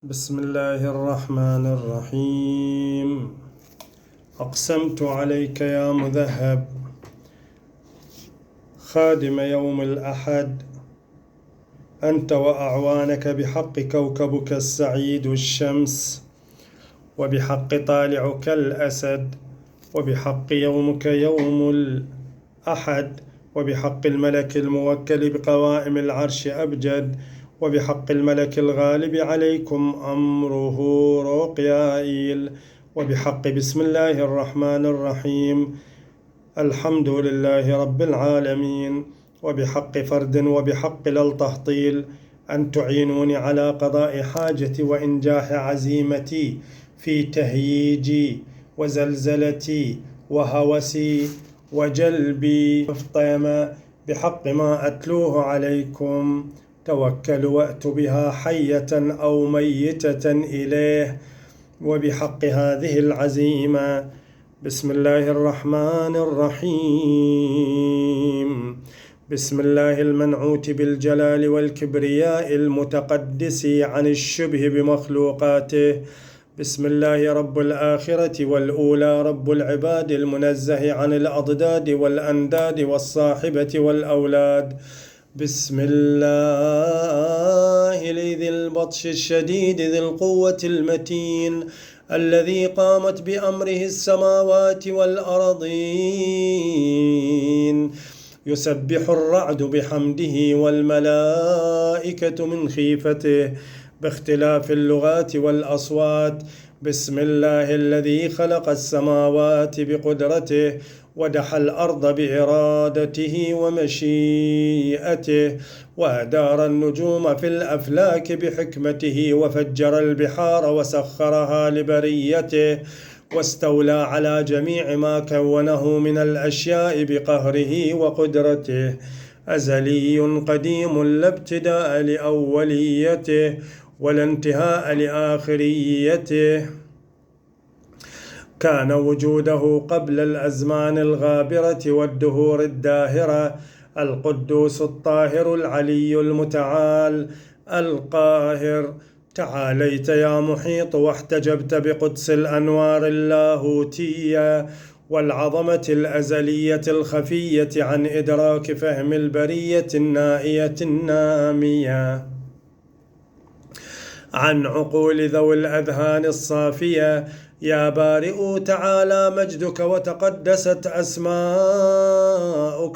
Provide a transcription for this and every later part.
بسم الله الرحمن الرحيم. أقسمت عليك يا مذهب خادم يوم الأحد أنت وأعوانك بحق كوكبك السعيد الشمس، وبحق طالعك الأسد، وبحق يومك يوم الأحد، وبحق الملك الموكل بقوائم العرش أبجد، وبحق الملك الغالب عليكم أمره رقيائيل، وبحق بسم الله الرحمن الرحيم الحمد لله رب العالمين، وبحق فرد وبحق التحطيل أن تعينوني على قضاء حاجتي وإنجاح عزيمتي في تهييجي وزلزلتي وهوسي وجلبي مفطيمة بحق ما أتلوه عليكم. توكلوا وأتوا بها حية أو ميتة إليه، وبحق هذه العزيمة بسم الله الرحمن الرحيم. بسم الله المنعوت بالجلال والكبرياء المتقدس عن الشبه بمخلوقاته. بسم الله رب الآخرة والأولى، رب العباد المنزه عن الأضداد والأنداد والصاحبة والأولاد. بسم الله ذي البطش الشديد ذي القوة المتين، الذي قامت بأمره السماوات والأرضين، يسبح الرعد بحمده والملائكة من خيفته باختلاف اللغات والأصوات. بسم الله الذي خلق السماوات بقدرته ودحى الأرض بإرادته ومشيئته، وأدار النجوم في الأفلاك بحكمته، وفجر البحار وسخرها لبريته، واستولى على جميع ما كونه من الأشياء بقهره وقدرته. أزلي قديم لا ابتداء لأوليته ولا انتهاء لآخريته، كان وجوده قبل الأزمان الغابرة والدهور الداهرة. القدوس الطاهر العلي المتعال القاهر، تعاليت يا محيط واحتجبت بقدس الأنوار اللاهوتية والعظمة الأزلية الخفية عن إدراك فهم البرية النائية النامية، عن عقول ذوي الأذهان الصافية. يا بارئ تعالى مجدك وتقدست أسماؤك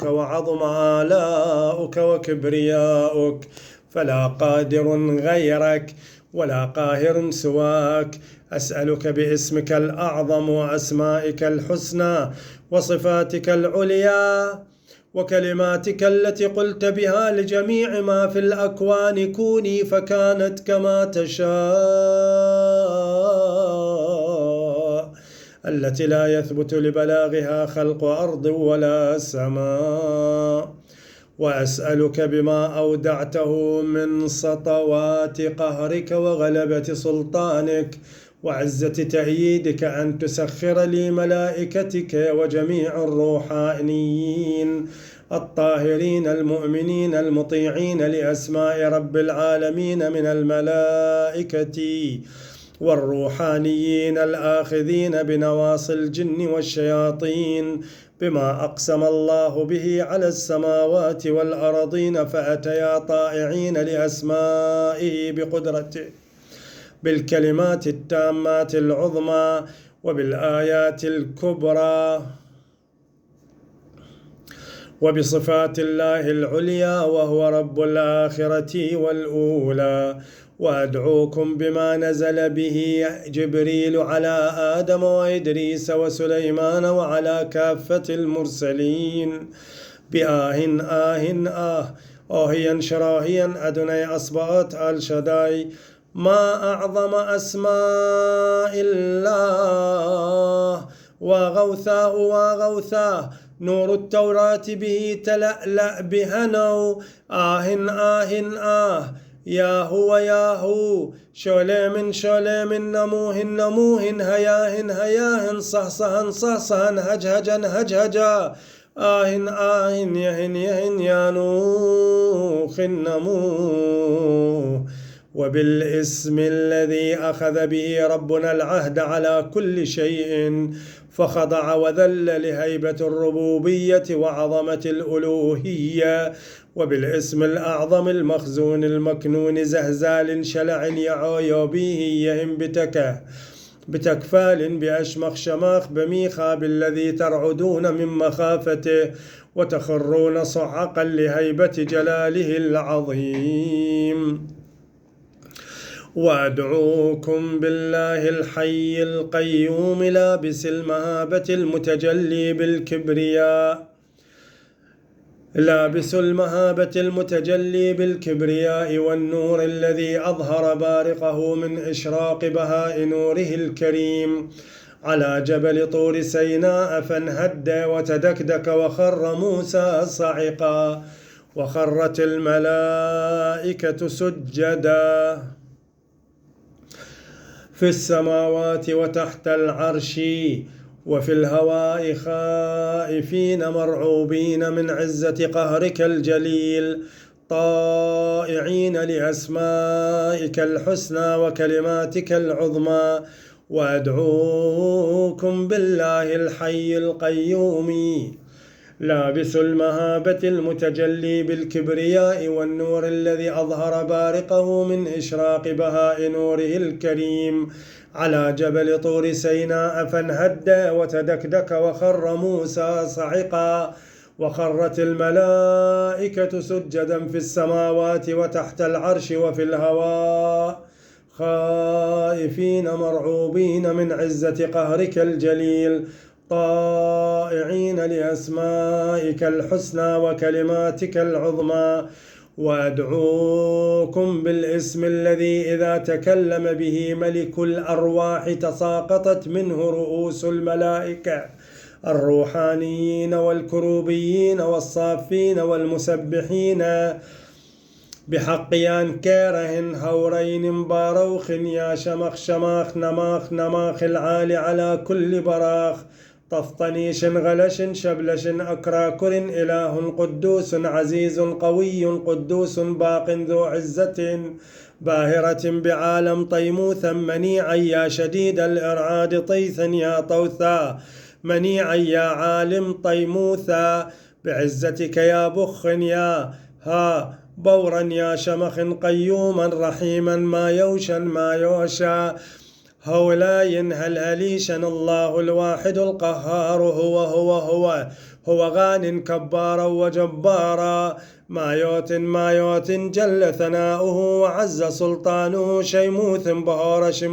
وعظم آلاؤك وكبرياؤك، فلا قادر غيرك ولا قاهر سواك. أسألك باسمك الأعظم وأسمائك الحسنى وصفاتك العليا وكلماتك التي قلت بها لجميع ما في الأكوان كوني فكانت كما تشاء، التي لا يثبت لبلاغها خلق أرض ولا سماء. وأسألك بما أودعته من سطوات قهرك وغلبة سلطانك وعزة تأييدك أن تسخر لي ملائكتك وجميع الروحانيين الطاهرين المؤمنين المطيعين لأسماء رب العالمين من الملائكة والروحانيين الآخذين بنواصي الجن والشياطين بما أقسم الله به على السماوات والأرضين، فأتيا طائعين لأسمائه بقدرته بالكلمات التامات العظمى وبالآيات الكبرى وبصفات الله العليا، وهو رب الآخرة والأولى. وأدعوكم بما نزل به جبريل على آدم وإدريس وسليمان وعلى كافة المرسلين بآه آهيا شراهيا أدني أصبغت الشداي. ما أعظم أسماء الله وغوثاه نور التوراة به تلألأ بهنو. يا هو شوليم نموه هياه صهصها هجهجا يهن يانوخ النموه وبالاسم الذي أخذ به ربنا العهد على كل شيء فخضع وذل لهيبة الربوبية وعظمة الألوهية، وبالاسم الأعظم المخزون المكنون زهزال شلع يعايا به يهم بتكفال بأشمخ شماخ بميخا بالذي ترعدون من مخافته وتخرون صعقا لهيبة جلاله العظيم. وأدعوكم بالله الحي القيوم لابس المهابة المتجلي بالكبرياء والنور الذي أظهر بارقه من إشراق بهاء نوره الكريم على جبل طور سيناء فانهد وتدكدك وخر موسى صعقا وخرت الملائكة سجدا في السماوات وتحت العرش وفي الهواء خائفين مرعوبين من عزة قهرك الجليل طائعين لأسمائك الحسنى وكلماتك العظمى. وأدعوكم بالله الحي القيوم لابس المهابة المتجلي بالكبرياء والنور الذي أظهر بارقه من إشراق بهاء نوره الكريم على جبل طور سيناء فانهد وتدكدك وخر موسى صعقا وخرت الملائكة سجدا في السماوات وتحت العرش وفي الهواء خائفين مرعوبين من عزة قهرك الجليل طائعين لأسمائك الحسنى وكلماتك العظمى. وأدعوكم بالاسم الذي إذا تكلم به ملك الأرواح تساقطت منه رؤوس الملائكة الروحانيين والكروبيين والصافين والمسبحين بحق يانكيرهن هورين باروخ يا شمخ شماخ نماخ نماخ العالي على كل براخ طفطنيش غلش شبلش أكراكر إله قدوس عزيز قوي قدوس باق ذو عزة باهرة بعالم طيموثا منيعا يا شديد الإرعاد طيثا يا طوثا منيعا يا عالم طيموثا بعزتك يا بخ يا ها بورا يا شمخ قيوما رحيما ما يوشا هولاي هلهليشا الله الواحد القهار هو غان كبارا وجبارا مايوت جل ثناؤه وعز سلطانه شيموث بهورش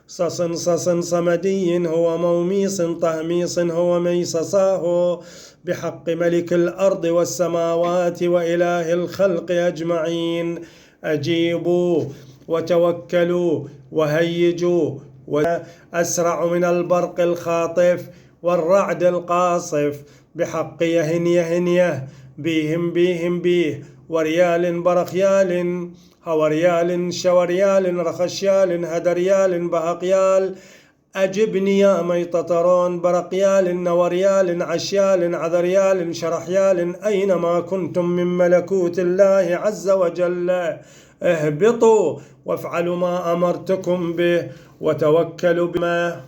صصن صمدي هو موميص طهميص هو ميصصاه بحق ملك الأرض والسماوات وإله الخلق أجمعين. أجيبوا وتوكلوا وهيجوا وأسرع من البرق الخاطف والرعد القاصف بحق يهن بيهم وريال برخيال هوريال شوريال رخشيال هدريال بهقيال أجبني يا ميططرون برقيال نوريال عشيال عذريال شرحيال أينما كنتم من ملكوت الله عز وجل اهبطوا وافعلوا ما أمرتكم به وتوكلوا بما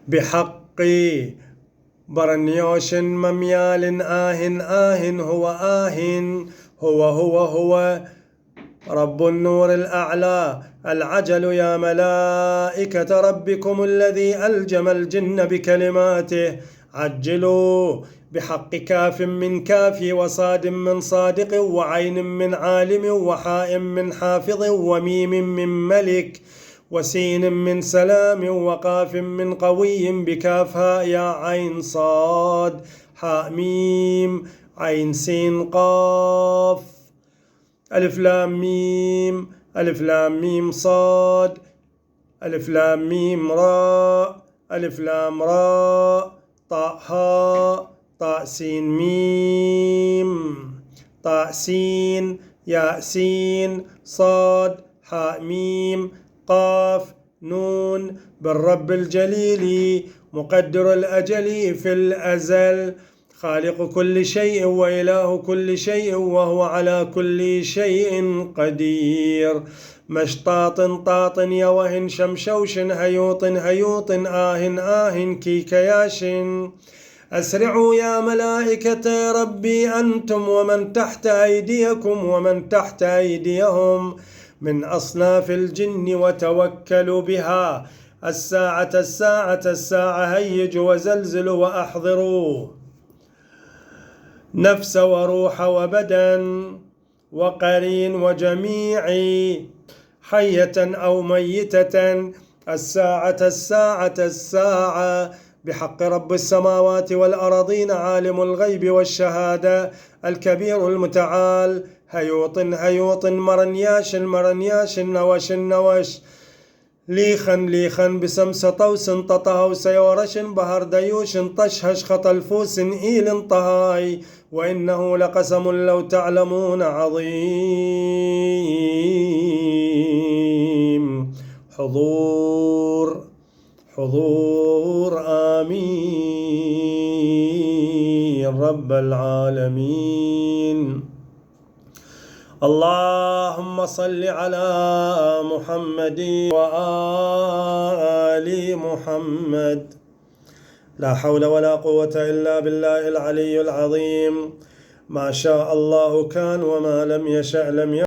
بحق برنيوش مميال هو رب النور الأعلى العجل يا ملائكة ربكم الذي ألجم الجن بكلماته عجلوا بحق كاف من كافي وصاد من صادق وعين من عالم وحاء من حافظ وميم من ملك وسين من سلام وقاف من قوي بكاف هاء يا عين صاد حاء ميم عين سين قاف ألف لام ميم صاد ألف لام ميم راء ألف لام راء طاء هاء طاء سين ميم طاء سين ياء سين صاد حاء ميم قاف نون بالرب الجليل مقدر الأجل في الأزل خالق كل شيء وإله كل شيء وهو على كل شيء قدير. مشطاط طاط يوه شمشوش هيوط هيوط آه كيكياش. أسرعوا يا ملائكة ربي أنتم ومن تحت أيديكم ومن تحت أيديهم من أصناف الجن وتوكلوا بها. الساعة الساعة الساعة هيجوا وزلزلوا وأحضروا نفس وروح وبدن وقرين وجميع حية أو ميتة. الساعة الساعة الساعة بحق رب السماوات والأرضين عالم الغيب والشهادة الكبير المتعال. هيوط هيوط مرنياش مرنياش نوش نوش ليخا بسمس طوس تطهو سيورش بهر ديوش طشهش خطلفوس إيل طهاي وإنه لقسم لو تعلمون عظيم. حضور آمين رب العالمين. اللهم صل على محمد وآل محمد. لا حول ولا قوة إلا بالله العلي العظيم. ما شاء الله كان وما لم يشأ لم يكن.